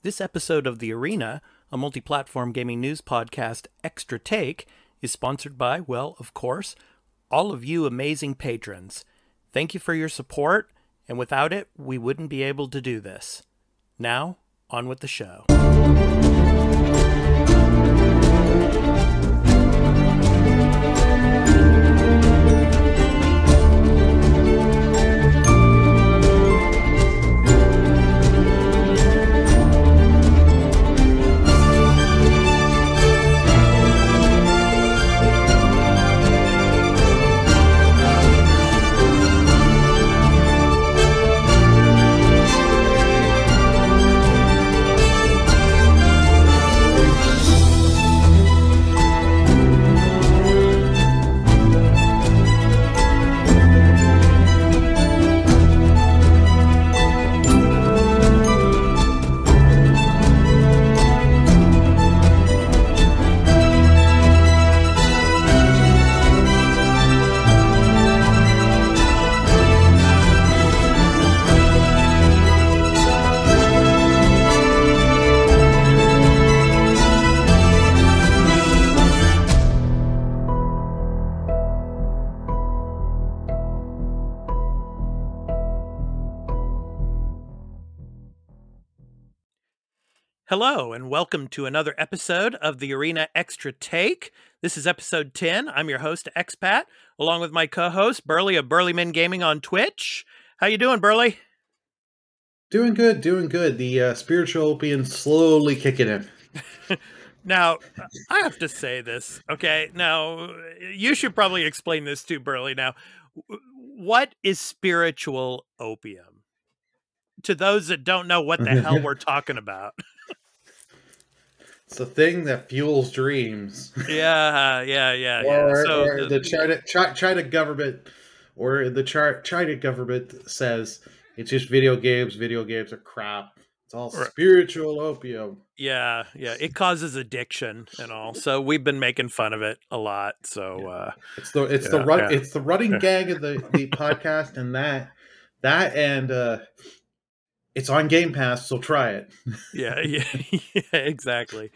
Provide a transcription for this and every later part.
This episode of The Arena, a multi-platform gaming news podcast Extra Take, is sponsored by, well, of course, all of you amazing patrons. Thank you for your support, and without it, we wouldn't be able to do this. Now, on with the show. Hello, and welcome to another episode of the Arena Extra Take. This is episode 10. I'm your host, Expat, along with my co-host, Burly of BurlyMenGaming on Twitch. How you doing, Burly? Doing good, doing good. The spiritual opium slowly kicking in. Now, I have to say this, okay? Now, you should probably explain this too, Burly. Now, what is spiritual opium? To those that don't know what the hell we're talking about. It's the thing that fuels dreams. Yeah. Or the China government, or the China government says it's just video games. Video games are crap. It's all spiritual opium. Yeah. It causes addiction and all. So we've been making fun of it a lot. So it's the running gag of the podcast, and that and it's on Game Pass, so try it. Yeah, exactly.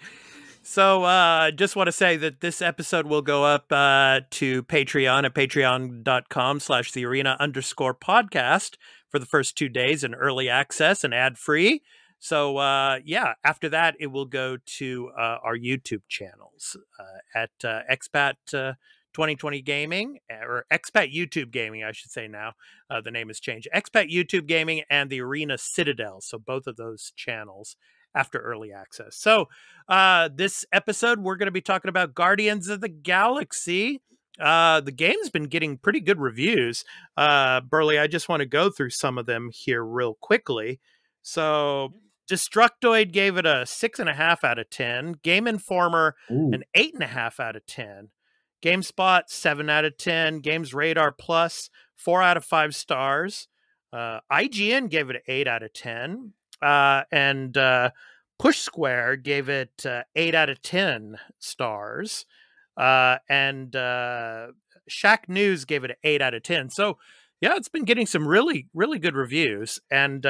So just want to say that this episode will go up to Patreon at patreon.com/thearena_podcast for the first 2 days in early access and ad-free. So after that, it will go to our YouTube channels at Expat 2020 Gaming, or Expat YouTube Gaming, I should say now. The name has changed. Expat YouTube Gaming and the Arena Citadel. So both of those channels after early access. So this episode, we're going to be talking about Guardians of the Galaxy. The game's been getting pretty good reviews. Burly, I just want to go through some of them here real quickly. So Destructoid gave it a 6.5 out of 10. Game Informer, an 8.5 out of 10. GameSpot, 7 out of 10. Games Radar Plus, 4 out of 5 stars. IGN gave it an 8 out of 10. And Push Square gave it 8 out of 10 stars. And Shack News gave it an 8 out of 10. So, yeah, it's been getting some really, really good reviews. And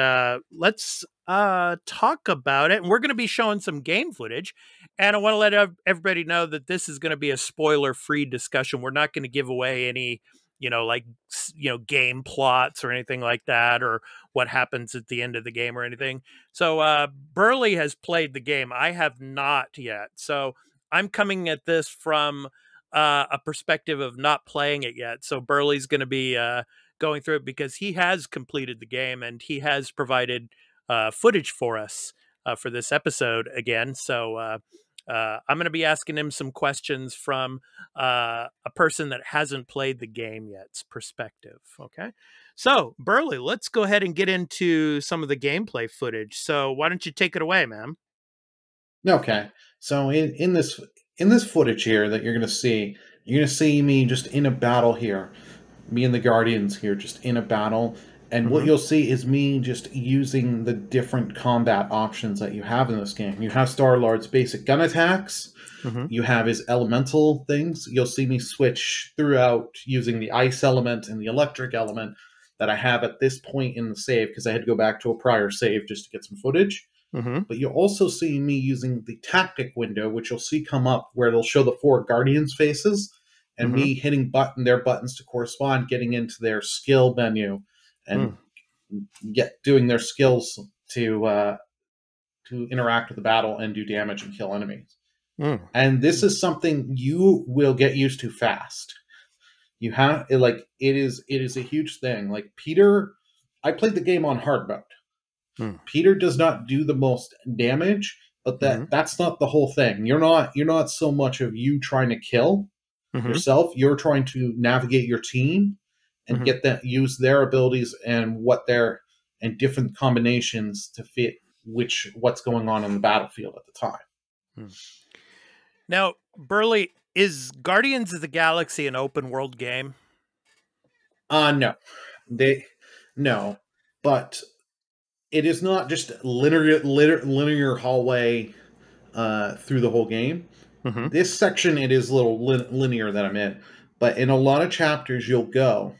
let's talk about it. And we're going to be showing some game footage. And I want to let everybody know that this is going to be a spoiler-free discussion. We're not going to give away any, game plots or anything like that, or what happens at the end of the game or anything. So Burly has played the game. I have not yet. So I'm coming at this from a perspective of not playing it yet. So Burly's going to be going through it because he has completed the game and he has provided footage for us for this episode again. So I'm going to be asking him some questions from a person that hasn't played the game yet's perspective. Okay. So Burly, let's go ahead and get into some of the gameplay footage. So why don't you take it away, man? Okay. So in this footage here that you're going to see me just in a battle here. Me and the Guardians here just in a battle. And what you'll see is me just using the different combat options that you have in this game. You have Star-Lord's basic gun attacks. You have his elemental things. You'll see me switch throughout using the ice element and the electric element that I have at this point in the save, because I had to go back to a prior save just to get some footage. Mm-hmm. But you'll also see me using the tactic window, which you'll see come up where it'll show the 4 Guardians faces and me hitting their buttons to correspond, getting into their skill menu and doing their skills to interact with the battle and do damage and kill enemies. And this is something you will get used to fast. You have it is a huge thing. Like Peter, I played the game on hard mode. Peter does not do the most damage, but that's not the whole thing. You're not so much of you trying to kill yourself. You're trying to navigate your team and use their abilities and and different combinations to fit what's going on the battlefield at the time. Now, Burly, is Guardians of the Galaxy an open world game? No. But it is not just linear hallway through the whole game. This section, it is a little linear that I'm in. But in a lot of chapters you'll be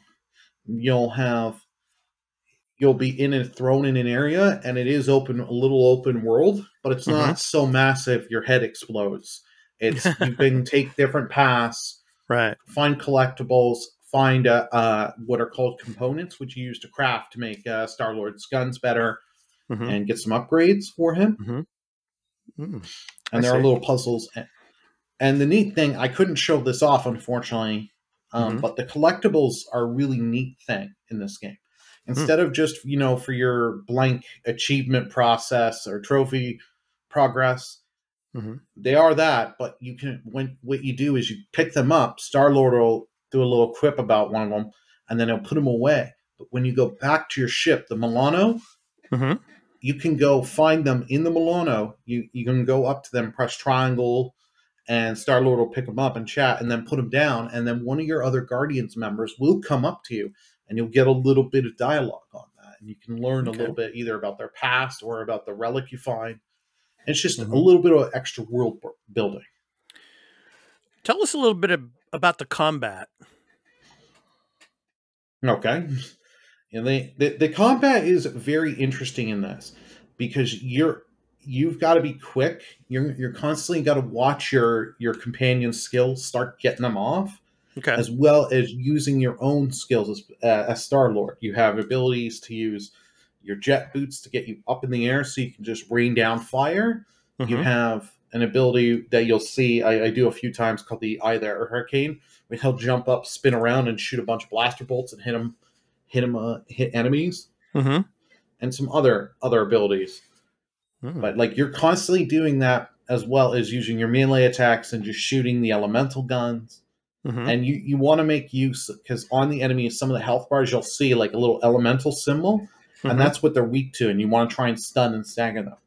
thrown in an area, and it is a little open world, but it's not so massive your head explodes. It's you can take different paths, right? Find collectibles, find what are called components, which you use to craft to make Star-Lord's guns better, and get some upgrades for him. And there are little puzzles. And the neat thing, I couldn't show this off, unfortunately, but the collectibles are a really neat thing in this game. Instead of just, for your blank achievement process or trophy progress, they are that, but what you do is you pick them up. Star-Lord will do a little quip about one of them, and then he'll put them away. But when you go back to your ship, the Milano, you can go find them in the Milano. You can go up to them, press triangle, and Star-Lord will pick them up and chat, and then put them down. And then one of your other Guardians members will come up to you, and you'll get a little bit of dialogue on that. And you can learn a little bit either about their past or about the relic you find. It's just a little bit of extra world building. Tell us a little bit about the combat. Okay. The combat is very interesting in this because you've got to be quick. You're constantly got to watch your companion's skills, start getting them off, as well as using your own skills as Star-Lord. You have abilities to use your jet boots to get you up in the air so you can just rain down fire. You have an ability that you'll see I do a few times called the Eye There Hurricane, where he'll jump up, spin around, and shoot a bunch of blaster bolts and hit enemies, and some other abilities. But you're constantly doing that as well as using your melee attacks and just shooting the elemental guns. And you want to make use, because on the enemies, some of the health bars you'll see like a little elemental symbol, and that's what they're weak to, and you want to try and stun and stagger them.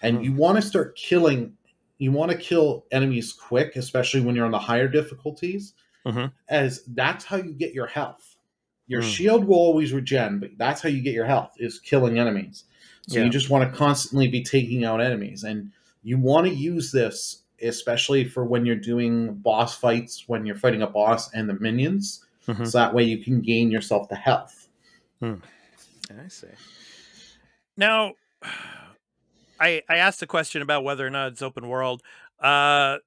And you want to start killing. You want to kill enemies quick, especially when you're on the higher difficulties, as that's how you get your health. Your shield will always regen, but that's how you get your health, is killing enemies. So you just want to constantly be taking out enemies. And you want to use this, especially for when you're doing boss fights, when you're fighting a boss and the minions. So that way you can gain yourself the health. I see. Now, I asked the question about whether or not it's open world. Now,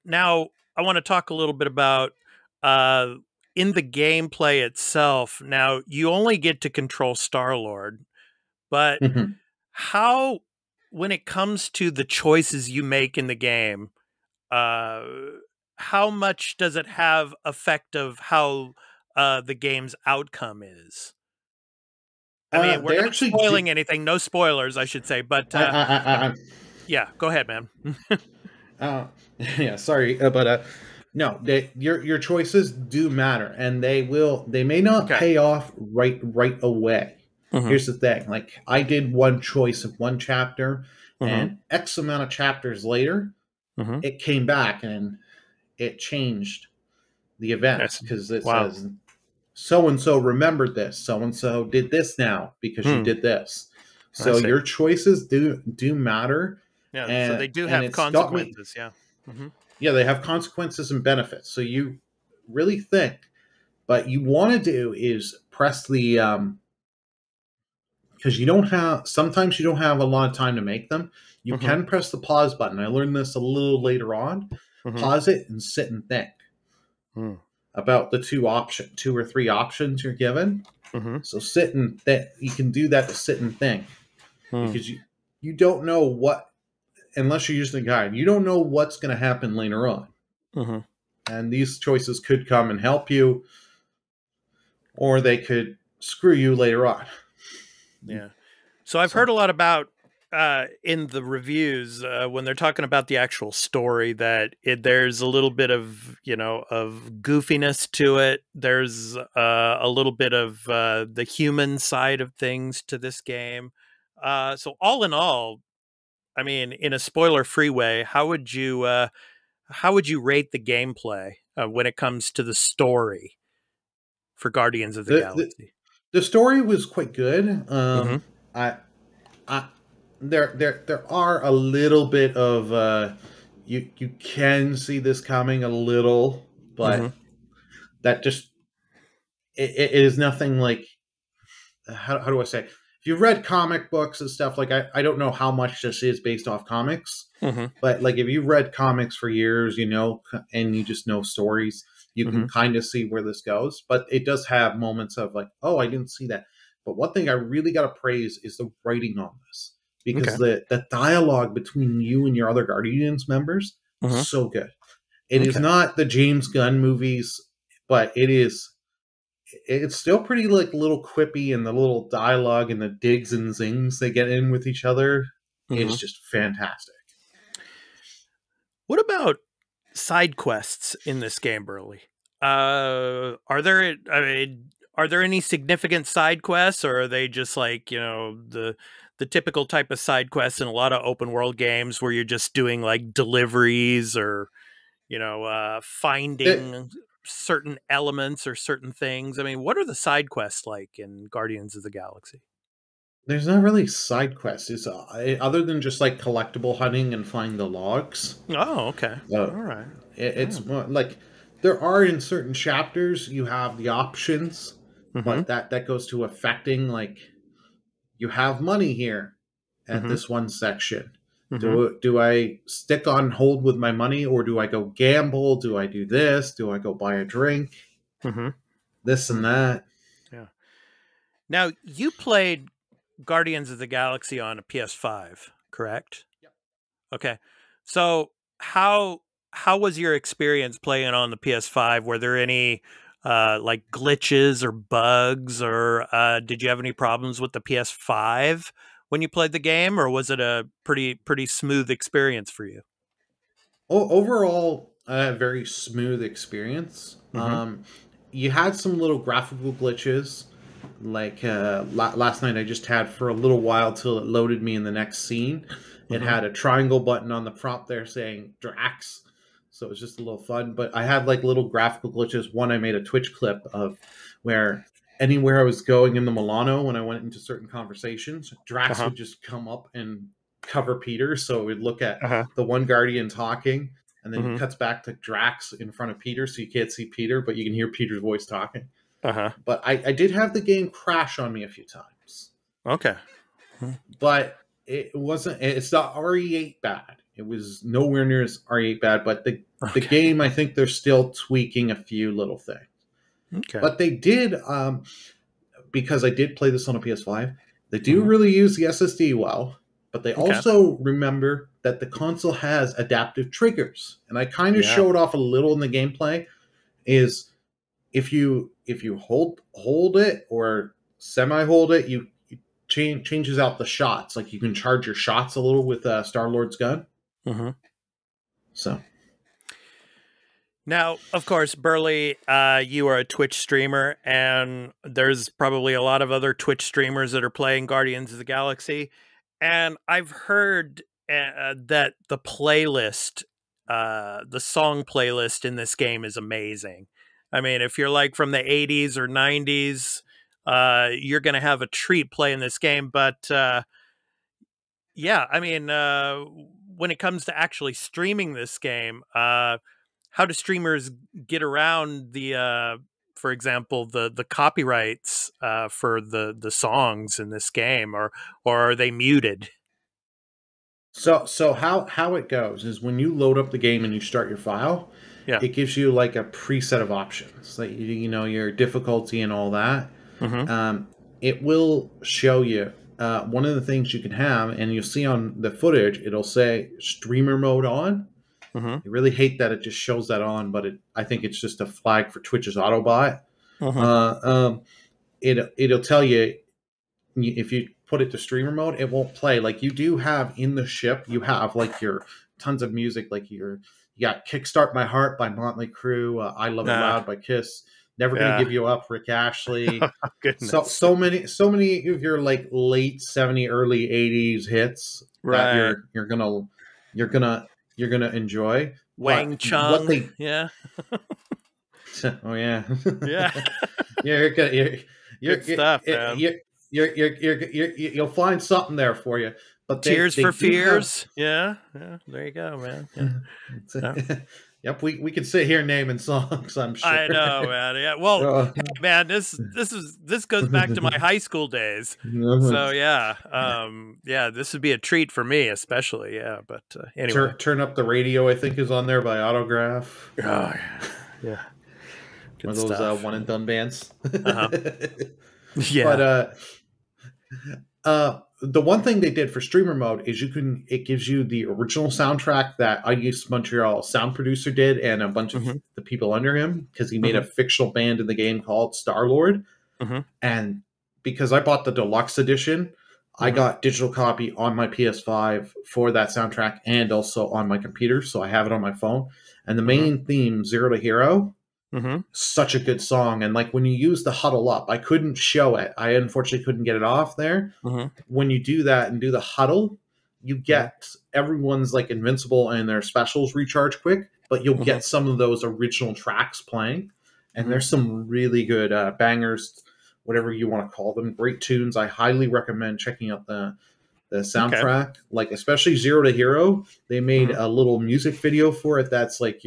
I want to talk a little bit about in the gameplay itself. Now, you only get to control Star-Lord, but how, when it comes to the choices you make in the game, how much does it have effect of how the game's outcome is? I mean, we're not spoiling anything. No spoilers, I should say. But yeah, go ahead, man. Yeah, sorry, but no, your choices do matter, and they may not pay off right away. Here's the thing: I did one choice of one chapter, and X amount of chapters later, it came back and it changed the events, because it says so-and-so remembered this, so-and-so did this now because you did this. So your choices do matter. Yeah, so they do have consequences. Yeah, they have consequences and benefits. So you really think, but you want to do is press the because sometimes you don't have a lot of time to make them. You can press the pause button. I learned this a little later on. Pause it and sit and think about the two or three options you're given. So sit and think. You can do that to sit and think because you don't know what, unless you're using a guide, you don't know what's going to happen later on. And these choices could come and help you, or they could screw you later on. Yeah. So I've heard a lot about in the reviews when they're talking about the actual story that there's a little bit of, of goofiness to it. There's a little bit of the human side of things to this game. So all in all, I mean, in a spoiler-free way, how would you rate the gameplay when it comes to the story for Guardians of the Galaxy? The story was quite good. There are a little bit of you can see this coming a little, but that just it is nothing like how do I say? If you've read comic books and stuff, like I don't know how much this is based off comics, but like if you've read comics for years, and you just know stories, you can kind of see where this goes. But it does have moments of like, oh, I didn't see that. But one thing I really got to praise is the writing on this. Because the dialogue between you and your other Guardians members is so good. It is not the James Gunn movies, but it's still pretty like little quippy, and the little dialogue and the digs and zings they get in with each other is just fantastic. What about side quests in this game, Burly? Are there any significant side quests, or are they just like, the typical type of side quests in a lot of open world games where you're just doing like deliveries or, finding certain elements or certain things? I mean, what are the side quests like in Guardians of the Galaxy? There's not really side quests. It's other than just like collectible hunting and find the logs. Oh, okay. All right. It's more like there are in certain chapters you have the options, but that goes to affecting like, you have money here at this one section. Do I stick on hold with my money, or do I go gamble? Do I do this? Do I go buy a drink? This and that. Yeah. Now, you played Guardians of the Galaxy on a PS5, correct? Yep. Okay. So how was your experience playing on the PS5? Were there any like glitches or bugs, or did you have any problems with the PS5 when you played the game, or was it a pretty smooth experience for you? Overall, a very smooth experience. You had some little graphical glitches, like last night I just had for a little while till it loaded me in the next scene. It had a triangle button on the prompt there saying Drax. So it was just a little fun. But I had like little graphical glitches. One, I made a Twitch clip of where anywhere I was going in the Milano, when I went into certain conversations, Drax would just come up and cover Peter. So we'd look at the one Guardian talking, and then it cuts back to Drax in front of Peter. So you can't see Peter, but you can hear Peter's voice talking. But I did have the game crash on me a few times. Okay. But it's not RE8 bad. It was nowhere near as RE8 bad, but the game, I think they're still tweaking a few little things. Okay. But they did, because I did play this on a PS5, they do really use the SSD well, but they also remember that the console has adaptive triggers. And I kind of showed off a little in the gameplay, is if you hold it or semi-hold it, you changes out the shots. Like you can charge your shots a little with Star-Lord's gun. So now, of course, Burly, you are a Twitch streamer, and there's probably a lot of other Twitch streamers that are playing Guardians of the Galaxy. And I've heard that the playlist, the song playlist in this game is amazing. I mean, if you're like from the 80s or 90s, you're going to have a treat playing this game. But yeah, I mean, when it comes to actually streaming this game, how do streamers get around the, for example, the copyrights for the songs in this game, or are they muted? So how it goes is when you load up the game and you start your file, Yeah. it gives you like a preset of options, like you know your difficulty and all that. It will show you one of the things you can have, and you'll see on the footage, it'll say streamer mode on. I really hate that it just shows that on, but I think it's just a flag for Twitch's autobot. It'll tell you if you put it to streamer mode, it won't play. Like you do have in the ship, you have like your tons of music, like you got Kickstart My Heart by Motley Crue, I Love It Loud by Kiss, Never Gonna Give You Up, Rick Ashley. So many of your like late 70s, early 80s hits that you're gonna enjoy. Wang Chung. Oh yeah. You're good stuff, man. You'll find something there for you. But Tears for Fears. There you go, man. Yep, we could sit here naming songs, I'm sure. I know, man. Yeah. Well, hey, man, this goes back to my high school days. So this would be a treat for me, especially. Yeah, but anyway, Turn Up the Radio, I think, is on there by Autograph. Oh yeah. One of those one and done bands. Yeah. But the one thing they did for streamer mode is it gives you the original soundtrack that IU's Montreal sound producer did, and a bunch of the people under him, because he made a fictional band in the game called Star-Lord. And because I bought the deluxe edition, I got digital copy on my PS5 for that soundtrack and also on my computer, so I have it on my phone. And the main theme, Zero to Hero, such a good song. And like when you use the huddle up, I couldn't show it. I unfortunately couldn't get it off there. When you do that and do the huddle, you get everyone's like invincible and their specials recharge quick, but you'll get some of those original tracks playing. And there's some really good bangers, whatever you want to call them, great tunes. I highly recommend checking out the soundtrack, like especially Zero to Hero. They made a little music video for it that's like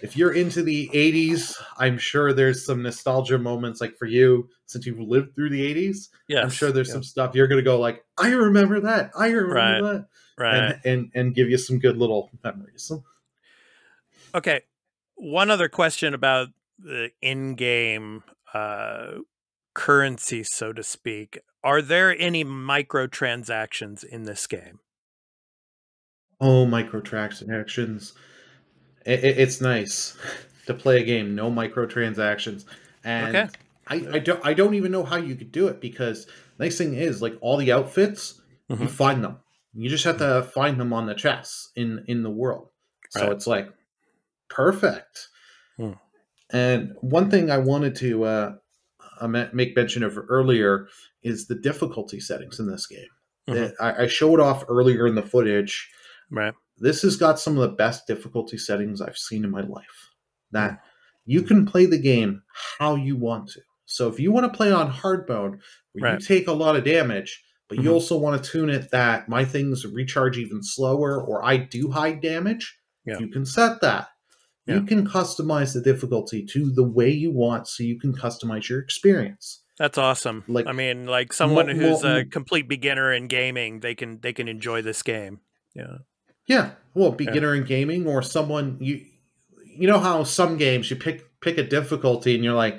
if you're into the 80s, I'm sure there's some nostalgia moments, like for you, since you've lived through the 80s. I'm sure there's some stuff you're going to go like, I remember that. I remember that. Right. And give you some good little memories. Okay. One other question about the in-game currency, so to speak. Are there any microtransactions in this game? Oh, microtransactions. It's nice to play a game, no microtransactions. And I don't even know how you could do it, because the nice thing is, like, all the outfits, you find them. You just have to find them on the chests in the world. So it's like perfect. And one thing I wanted to make mention of earlier is the difficulty settings in this game. I showed off earlier in the footage. This has got some of the best difficulty settings I've seen in my life. That you can play the game how you want to. So if you want to play on hard mode, where you take a lot of damage, but you also want to tune it that my things recharge even slower, or I do high damage, you can set that. You can customize the difficulty to the way you want, so you can customize your experience. That's awesome. Like, I mean, like someone who's a complete beginner in gaming, they can enjoy this game. Yeah, well, beginner in gaming, or someone you know how some games you pick a difficulty and you're like,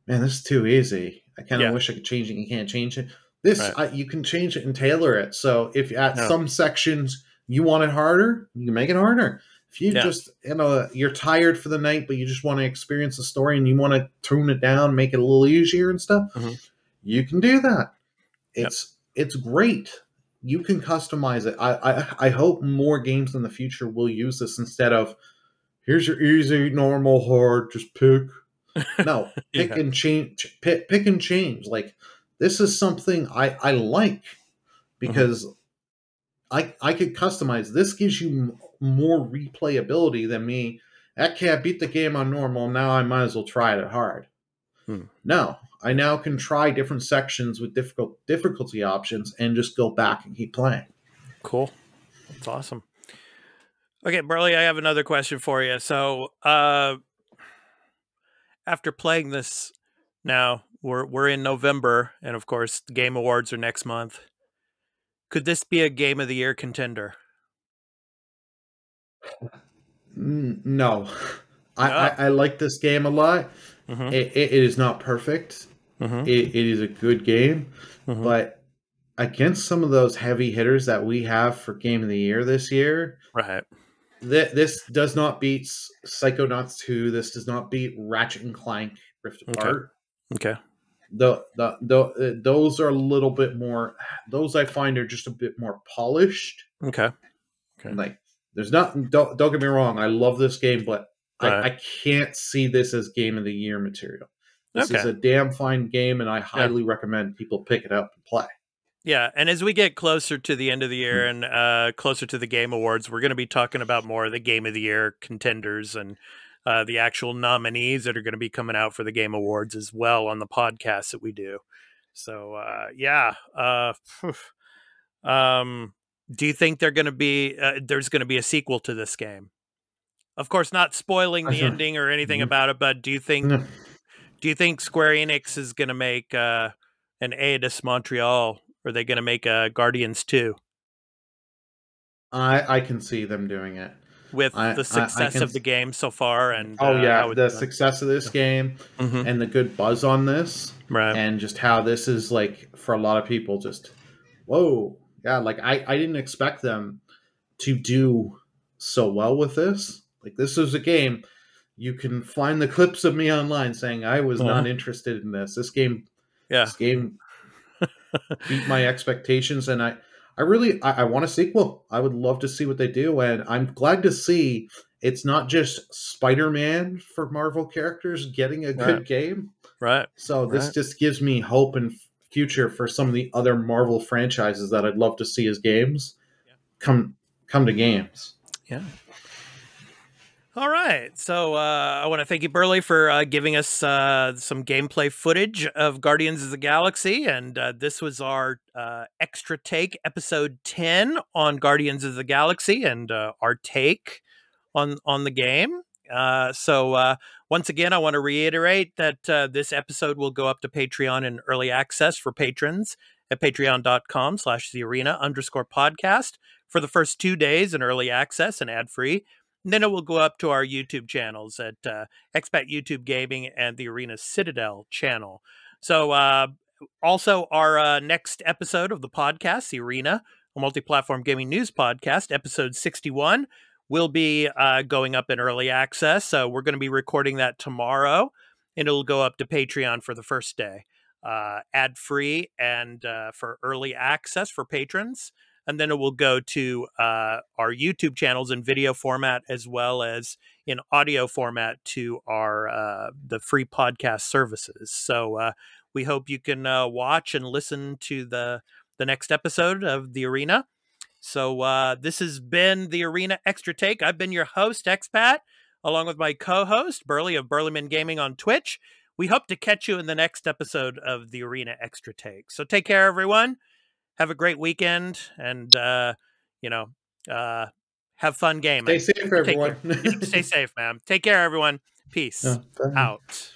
man, this is too easy. I kind of wish I could change it. You can't change it. This you can change it and tailor it. So if at some sections you want it harder, you can make it harder. If you just you're tired for the night, but you just want to experience the story and you want to tune it down, make it a little easier and stuff, you can do that. It's great. You can customize it. I hope more games in the future will use this instead of, here's your easy, normal, hard, just pick. No, pick and change. Pick and change. Like, this is something I like, because I could customize. This gives you more replayability than me. Okay, I beat the game on normal. Now I might as well try it at hard. No, I now can try different sections with difficulty options and just go back and keep playing. Cool. That's awesome. Okay, Burly, I have another question for you. So, after playing this, now we're in November, and of course, the Game Awards are next month. Could this be a Game of the Year contender? No. I like this game a lot. It is not perfect. It is a good game, but against some of those heavy hitters that we have for Game of the Year this year, right? This does not beat Psychonauts 2. This does not beat Ratchet and Clank Rift Apart. Okay. Those are a little bit more. Those I find are just a bit more polished. Okay. Like there's not. Don't get me wrong. I love this game, but I can't see this as Game of the Year material. This is a damn fine game, and I highly recommend people pick it up and play. Yeah, and as we get closer to the end of the year and closer to the Game Awards, we're going to be talking about more of the Game of the Year contenders and the actual nominees that are going to be coming out for the Game Awards as well on the podcast that we do. So, do you think there's going to be a sequel to this game? Of course, not spoiling the ending or anything about it, but do you think Square Enix is going to make an Eidos Montreal? Or are they going to make Guardians 2? I can see them doing it. With the success of the game so far. And the success of this game and the good buzz on this. Right. And just how this is, like, for a lot of people, just, whoa. Yeah, like, I didn't expect them to do so well with this. Like, this is a game. You can find the clips of me online saying I was not interested in this. This game beat my expectations, and I want a sequel. I would love to see what they do, and I'm glad to see it's not just Spider-Man for Marvel characters getting a good game. Right. So this just gives me hope and future for some of the other Marvel franchises that I'd love to see as games come to games. Yeah. All right. So I want to thank you, Burly, for giving us some gameplay footage of Guardians of the Galaxy. And this was our extra take, episode 10 on Guardians of the Galaxy and our take on the game. So once again, I want to reiterate that this episode will go up to Patreon in early access for patrons at patreon.com/thearena_podcast for the first 2 days in early access and ad-free. And then it will go up to our YouTube channels at Expat YouTube Gaming and the Arena Citadel channel. So also our next episode of the podcast, The Arena, a multi-platform gaming news podcast, episode 61, will be going up in early access. So we're going to be recording that tomorrow, and it'll go up to Patreon for the first day, ad-free and for early access for patrons. And then it will go to our YouTube channels in video format as well as in audio format to our the free podcast services. So we hope you can watch and listen to the next episode of The Arena. So this has been The Arena Extra Take. I've been your host, Expat, along with my co-host, Burly of BurlyMenGaming on Twitch. We hope to catch you in the next episode of The Arena Extra Take. So take care, everyone. Have a great weekend, and have fun gaming. Stay safe, everyone. Stay safe, man. Take care, everyone. Peace out.